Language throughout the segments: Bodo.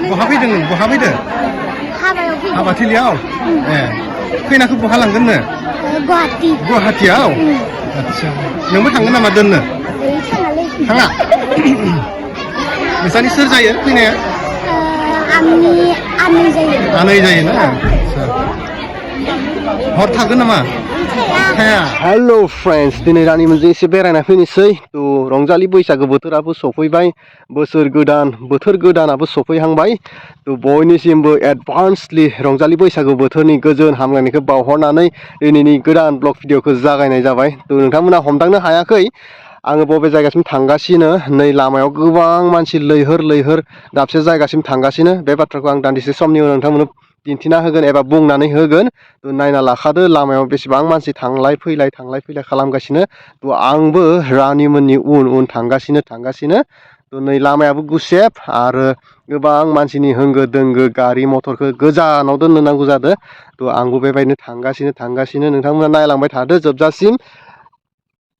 बहा फैदों नों बहा फैदों हाबायाव फैदों हाबाथिलियाव ए खैनाखौ बहा लांगोननो गुवाहाटियाव आदसा नोंबो थांगोन नामा दोननो थाङा नोंसानि सोर जायो खैनाया आनै जायो ना आदसा हर थागोन नामा हेलो फ्रेंड्स दिनै रानि मोनजों एसे बेरायना फैनोसै तो रंजालि बैसागो बोथोराबो सफैबाय बोथोर गोदानाबो सफैहांबाय तो बयनिसिमबो एडभान्सलि रंजालि बैसागो बोथोरनि गोजोन हामलायनायखौ बावहरनानै दिनैनि गोदान ब्लग भिडिअखौ जागायनाय जाबाय तो नोंथांमोना हमदांनो हायाखै आङो बबे जायगासिम थांगासिनो नै लामायाव गोबां मानसि लैहोर दाबसे जायगासिम थांगासिनो बे बाथ्राखौ आं दान्दिसे समनि उनाव नोंथांमोननो दिन्थिना होगोन एबा बुंनानै होगोन तो नायना लाखादो लामायाव बेसेबां मानसि थांलाय फैलाय खालामगासिनो तो आंबो रानिमोननि उन थांगासिनो तो नै लामायाबो गुसेब आरो गोबां मानसिनि होंगो दोंगो गारि मथरखौ गोजानाव दोननो नांगौ जादों तो आंबो बेबायदिनो थांगासिनो नोंथांमोना नायलांबाय थादो जोबजासिम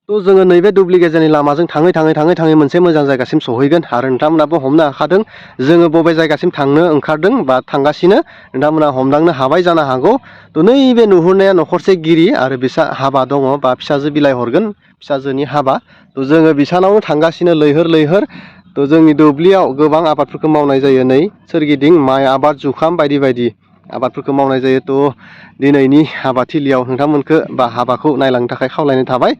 तो जोङो नैबे दुब्लि गेजेरनि लामाजों थाङै मोनसे मोजां जायगासिम सहैगोन आरो नोंथांमोनाबो हमनो हाखादों जोङो बबे जायगासिम थांनो ओंखारदों बा थांगासिनो नोंथांमोना हमदांनो हाबाय जानो हागौ तो नैबे नुहुरनाया न'खरसे गिरि आरो बिसा हाबा दङ बा फिसाजो बिलाइ हरगोन फिसाजोनि हाबा तो जोङो बिसानावनो थांगासिनो लैहोर तो जोंनि दुब्लियाव गोबां आबादफोरखौ मावनाय जायो नै सोरगिदिं माइ आबाद जुखाम बायदि आबादफोरखौ मावनाय जायो तो दिनैनि हाबाथिलियाव नोंथांमोनखौ बा हाबाखौ नायलांनो थाखाय खावलायनाय थाबाय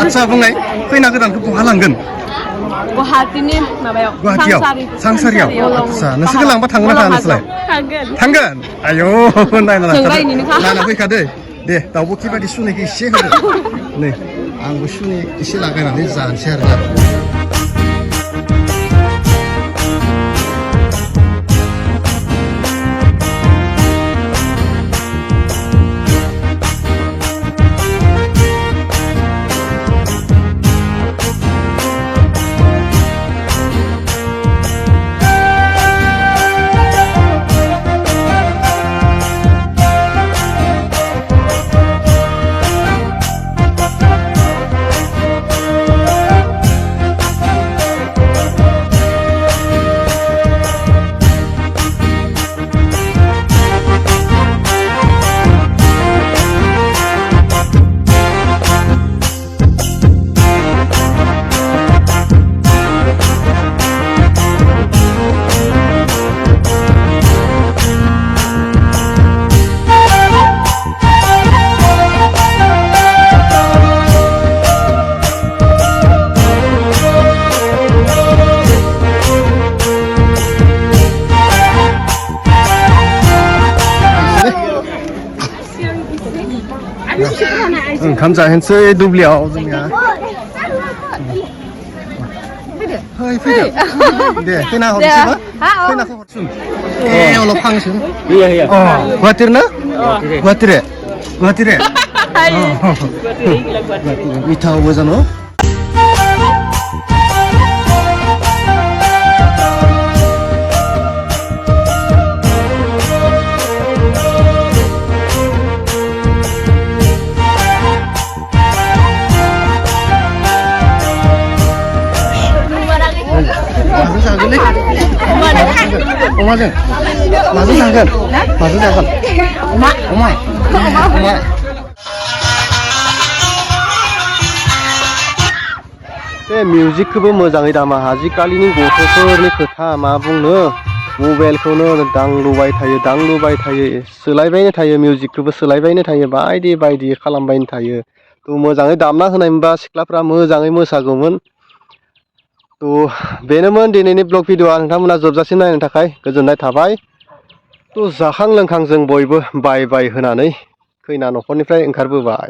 आदसा बुंनाय खैना गोदानखौ बहा लांगोन गुवाहाटीनि माबायाव सांसारियाव आदसा नोंसोरखौ लांबा थांगोन ना थाङा नोंसोरलाय थांगोन आयौ नायना फैखादो दे दाउबो बायदि सुनैखौ एसे होदो नै आंबो सुनै एसे लागायनानै जानोसै आरो ना ओंखाम जाहैनोसै दुब्लियाव जोंनिया फैदो दे फैना हरनोसैबा फैना हरसुन अलब फांसुन गुवाहाटीर ना गुवाहाटीरे मिठावबो जानो माजों जागोन अमाजों माजों जागोन अमा बे मिउजिकखौबो मोजाङै दामा आजिखालिनि गथ'फोरनि खोथा मा बुंनो मबाइलखौनो दांलुबाय थायो सोलायबायनो थायो मिउजिकखौबो सोलायबायनो थायो बायदि खालामबायनो थायो थ' मोजाङै दामना होनाय मोनबा सिख्लाफ्रा मोजाङै मोसागौमोन थ' बेनोमोन दिनैनि ब्लग भिडिअ'आ नोंथांमोना जोबजासिम नायनो थाखाय गोजोननाय थाबाय थ' जाखां लोंखां जों बयबो बाय होनानै खैना न'खरनिफ्राय ओंखारबोबाय